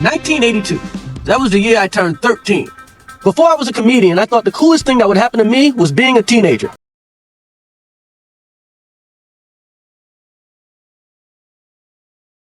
1982. That was the year I turned 13. Before I was a comedian, I thought the coolest thing that would happen to me was being a teenager.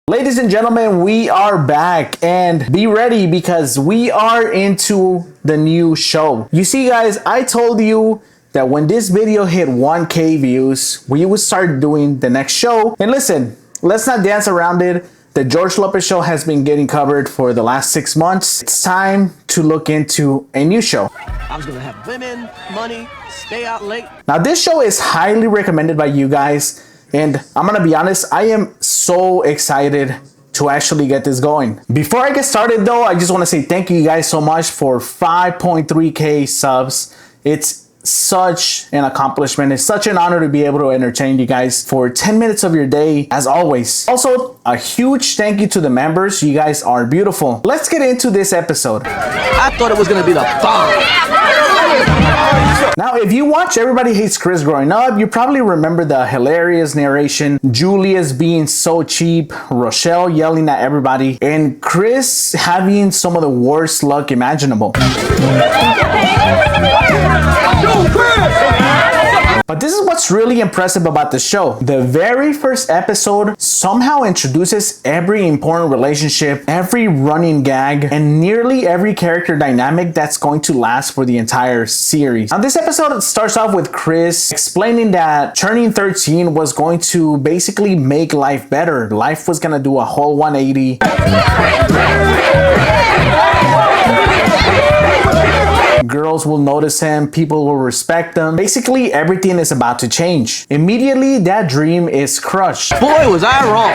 Ladies and gentlemen, we are back, and be ready because we are into the new show. You see, guys, I told you that when this video hit 1K views, we would start doing the next show. And listen, let's not dance around it. The George Lopez show has been getting covered for the last 6 months. It's time to look into a new show. I was gonna have women, money, stay out late. Now, this show is highly recommended by you guys, and I'm gonna be honest, I am so excited to actually get this going. Before I get started though, I just wanna say thank you guys so much for 5.3K subs. It's such an accomplishment. It's such an honor to be able to entertain you guys for 10 minutes of your day, as always. Also, a huge thank you to the members. You guys are beautiful. Let's get into this episode. I thought it was gonna be the bomb. Now, if you watch Everybody Hates Chris growing up, you probably remember the hilarious narration, Julius being so cheap, Rochelle yelling at everybody, and Chris having some of the worst luck imaginable. But this is what's really impressive about the show. The very first episode somehow introduces every important relationship, every running gag, and nearly every character dynamic that's going to last for the entire series. Now, this episode starts off with Chris explaining that turning 13 was going to basically make life better. Life was gonna do a whole 180. Girls will notice him, people will respect him. Basically, everything is about to change. Immediately, that dream is crushed. Boy, was I wrong.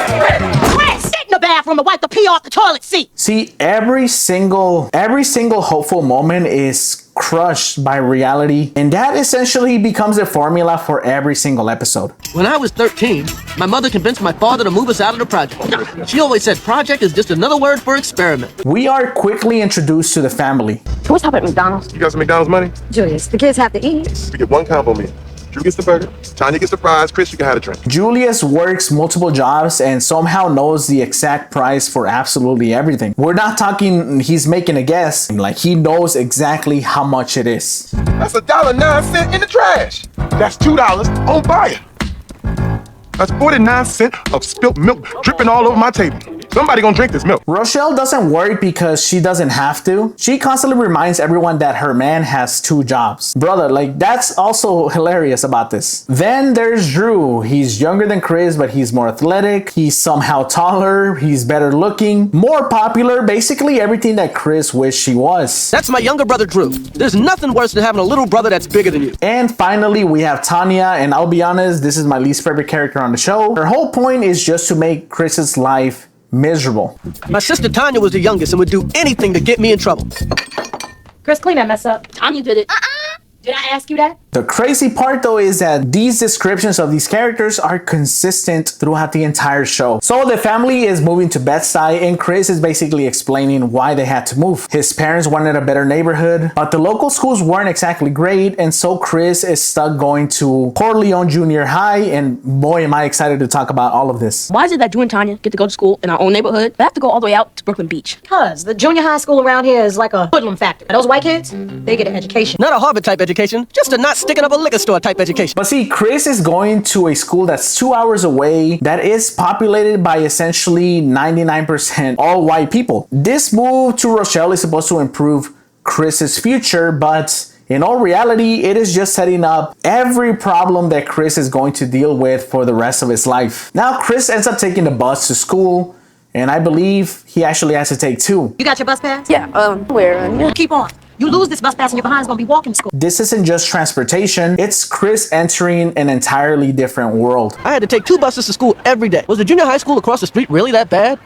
Chris, sit in the bathroom and wipe the pee off the toilet seat. See, every single hopeful moment is crushed by reality, and that essentially becomes the formula for every single episode. When I was 13, my mother convinced my father to move us out of the project. She always said project is just another word for experiment. We are quickly introduced to the family. Can we stop at McDonald's? You got some McDonald's money? Julius, the kids have to eat. You get one combo meal. Drew gets the burger, Tanya gets the fries, Chris, you can have a drink. Julius works multiple jobs and somehow knows the exact price for absolutely everything. We're not talking he's making a guess, like he knows exactly how much it is. That's $1.09 in the trash. That's $2 on fire. That's 49 cents of spilt milk dripping all over my table. Somebody gonna drink this milk. Rochelle doesn't worry because she doesn't have to. She constantly reminds everyone that her man has 2 jobs. Brother, like, that's also hilarious about this. Then there's Drew. He's younger than Chris, but he's more athletic. He's somehow taller. He's better looking, more popular. Basically everything that Chris wished he was. That's my younger brother, Drew. There's nothing worse than having a little brother that's bigger than you. And finally, we have Tanya, and I'll be honest, this is my least favorite character on the show. Her whole point is just to make Chris's life miserable. My sister Tanya was the youngest and would do anything to get me in trouble. Chris, clean that mess up. Tanya did it. Did I ask you that? The crazy part though is that these descriptions of these characters are consistent throughout the entire show. So the family is moving to Bed-Stuy, and Chris is basically explaining why they had to move. His parents wanted a better neighborhood, but the local schools weren't exactly great, and so Chris is stuck going to Corleone Junior High, and boy am I excited to talk about all of this. Why is it that Drew and Tanya get to go to school in our own neighborhood, but have to go all the way out to Brooklyn Beach? Cause the junior high school around here is like a hoodlum factory. Those white kids, they get an education. Not a Harvard type education, just a not sticking up a liquor store type education. But see, Chris is going to a school that's 2 hours away that is populated by essentially 99% all white people. This move to Rochelle is supposed to improve Chris's future, but in all reality, it is just setting up every problem that Chris is going to deal with for the rest of his life. Now, Chris ends up taking the bus to school, and I believe he actually has to take 2. You got your bus pass? Yeah, where? Keep on. You lose this bus pass and your behind's gonna be walking to school. This isn't just transportation, it's Chris entering an entirely different world. I had to take 2 buses to school every day. Was the junior high school across the street really that bad?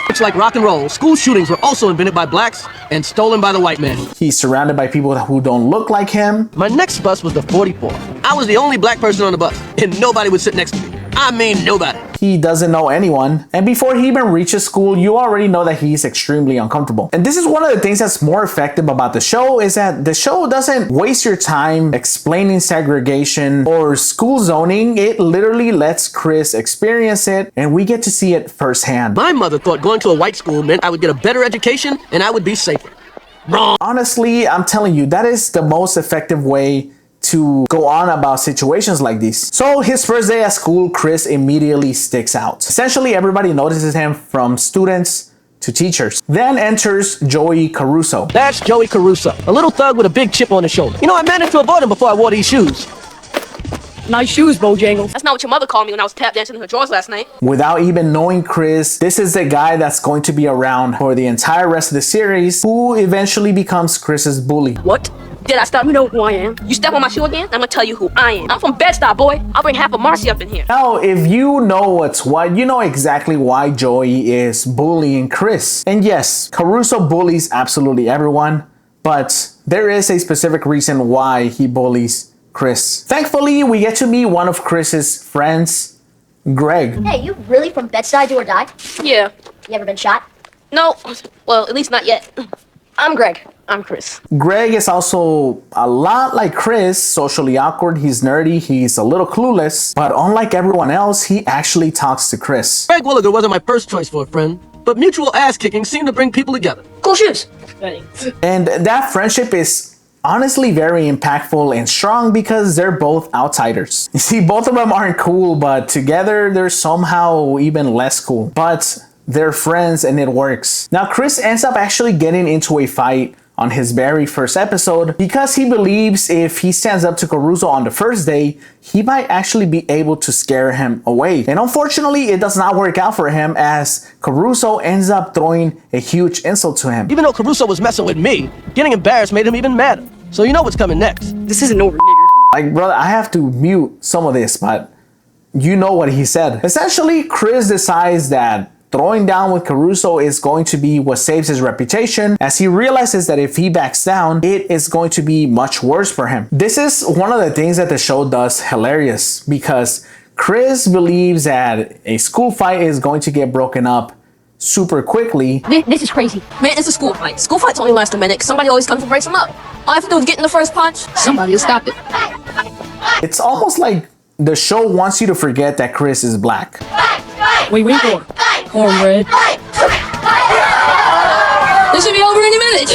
It's like rock and roll. School shootings were also invented by blacks and stolen by the white man. He's surrounded by people who don't look like him. My next bus was the 44. I was the only black person on the bus, and nobody would sit next to me. I mean, nobody. he doesn't know anyone. And before he even reaches school, you already know that he's extremely uncomfortable. And this is one of the things that's more effective about the show, is that the show doesn't waste your time explaining segregation or school zoning. It literally lets Chris experience it, and we get to see it firsthand. My mother thought going to a white school meant I would get a better education and I would be safer. Wrong. Honestly, I'm telling you, that is the most effective way to go on about situations like these. So his first day at school, Chris immediately sticks out. Essentially, everybody notices him, from students to teachers. Then enters Joey Caruso. That's Joey Caruso, a little thug with a big chip on his shoulder. You know, I managed to avoid him before I wore these shoes. Nice shoes, Bojangles. That's not what your mother called me when I was tap dancing in her drawers last night. Without even knowing Chris, this is the guy that's going to be around for the entire rest of the series, who eventually becomes Chris's bully. What? Did I stop? You know who I am. You step on my shoe again, I'm gonna tell you who I am. I'm from Bed-Stuy, boy. I'll bring half of Marcy up in here. Now, if you know what's what, you know exactly why Joey is bullying Chris. And yes, Caruso bullies absolutely everyone, but there is a specific reason why he bullies Chris. Thankfully, we get to meet one of Chris's friends, Greg. Hey, you really from Bed-Stuy, do or die? Yeah. You ever been shot? No. Well, at least not yet. I'm Greg. I'm Chris. Greg is also a lot like Chris, socially awkward, he's nerdy, he's a little clueless, but unlike everyone else, he actually talks to Chris. Greg Williger wasn't my first choice for a friend, but mutual ass-kicking seemed to bring people together. Cool shoes. And that friendship is honestly very impactful and strong because they're both outsiders. You see, both of them aren't cool, but together they're somehow even less cool. But they're friends and it works. Now, Chris ends up actually getting into a fight on his very first episode because he believes if he stands up to Caruso on the first day, he might actually be able to scare him away. And unfortunately, it does not work out for him as Caruso ends up throwing a huge insult to him. Even though Caruso was messing with me, getting embarrassed made him even madder. So you know what's coming next. This isn't over, nigger. Like, brother, I have to mute some of this, but you know what he said. Essentially, Chris decides that throwing down with Caruso is going to be what saves his reputation, as he realizes that if he backs down, it is going to be much worse for him. This is one of the things that the show does hilarious, because Chris believes that a school fight is going to get broken up super quickly. This is crazy. Man, it's a school fight. School fights only last a minute. Somebody always comes and breaks them up. All I have to do is get in the first punch. Somebody will stop it. It's almost like the show wants you to forget that Chris is black. Wait for cornbread. This should be over any minute.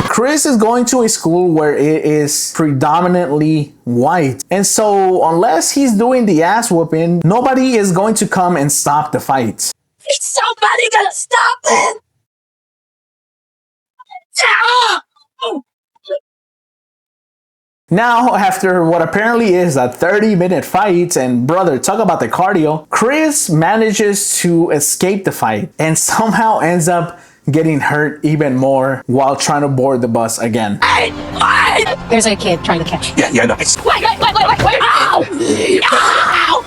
Chris is going to a school where it is predominantly white. And so unless he's doing the ass whooping, nobody is going to come and stop the fight. Somebody gotta stop it. Now, after what apparently is a 30-minute fight, and brother, talk about the cardio, Chris manages to escape the fight and somehow ends up getting hurt even more while trying to board the bus again. There's a kid trying to catch you. Yeah, nice. Wait. Ow! Ow!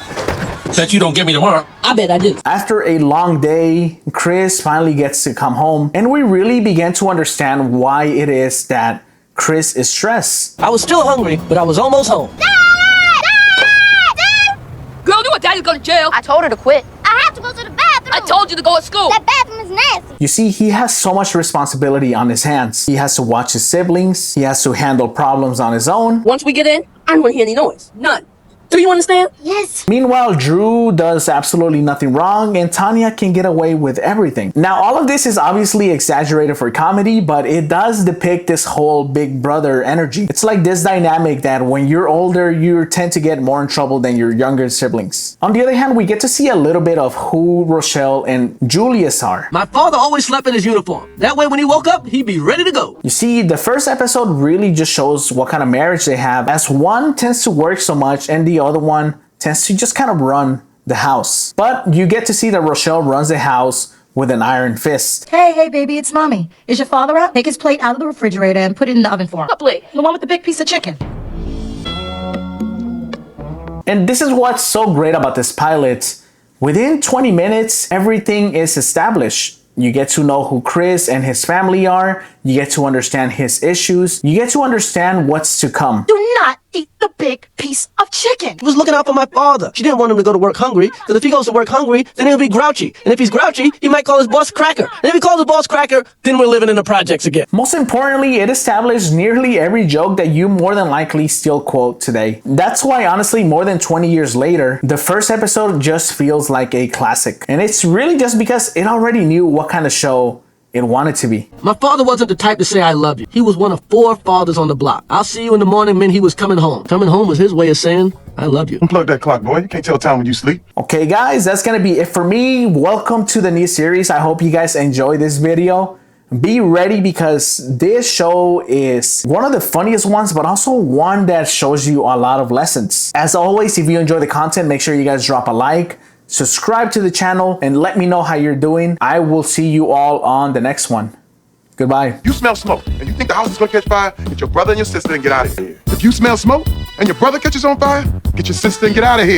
That you don't get me tomorrow. I bet I do. After a long day, Chris finally gets to come home, and we really begin to understand why it is that Chris is stressed. I was still hungry, but I was almost home. Girl, you want daddy to go to jail? I told her to quit. I have to go to the bathroom. I told you to go at school. That bathroom is nasty. You see, he has so much responsibility on his hands. He has to watch his siblings. He has to handle problems on his own. Once we get in, I don't want to hear any noise. None. Do you understand? Yes. Meanwhile, Drew does absolutely nothing wrong and Tanya can get away with everything. Now, all of this is obviously exaggerated for comedy, but it does depict this whole big brother energy. It's like this dynamic that when you're older, you tend to get more in trouble than your younger siblings. On the other hand, we get to see a little bit of who Rochelle and Julius are. My father always slept in his uniform. That way when he woke up, he'd be ready to go. You see, the first episode really just shows what kind of marriage they have, as one tends to work so much and the other one tends to just kind of run the house. But you get to see that Rochelle runs the house with an iron fist. Hey, baby, it's mommy. Is your father out? Take his plate out of the refrigerator and put it in the oven for him. What plate? The one with the big piece of chicken. And this is what's so great about this pilot. Within 20 minutes, everything is established. You get to know who Chris and his family are. You get to understand his issues. You get to understand what's to come. Do not eat the big piece of chicken. He was looking out for my father. She didn't want him to go to work hungry, because if he goes to work hungry, then he'll be grouchy. And if he's grouchy, he might call his boss cracker. And if he calls his boss cracker, then we're living in the projects again. Most importantly, it established nearly every joke that you more than likely still quote today. That's why, honestly, more than 20 years later, the first episode just feels like a classic. And it's really just because it already knew what kind of show it wanted to be. My father wasn't the type to say I love you. He was one of 4 fathers on the block. I'll see you in the morning meant he was coming home. Coming home was his way of saying, I love you. Unplug that clock, boy. You can't tell time when you sleep. Okay guys, that's gonna be it for me. Welcome to the new series. I hope you guys enjoy this video. Be ready because this show is one of the funniest ones, but also one that shows you a lot of lessons. As always, if you enjoy the content, make sure you guys drop a like, subscribe to the channel, and let me know how you're doing. I will see you all on the next one. Goodbye. You smell smoke and you think the house is gonna catch fire, get your brother and your sister and get out of here. If you smell smoke and your brother catches on fire, get your sister and get out of here.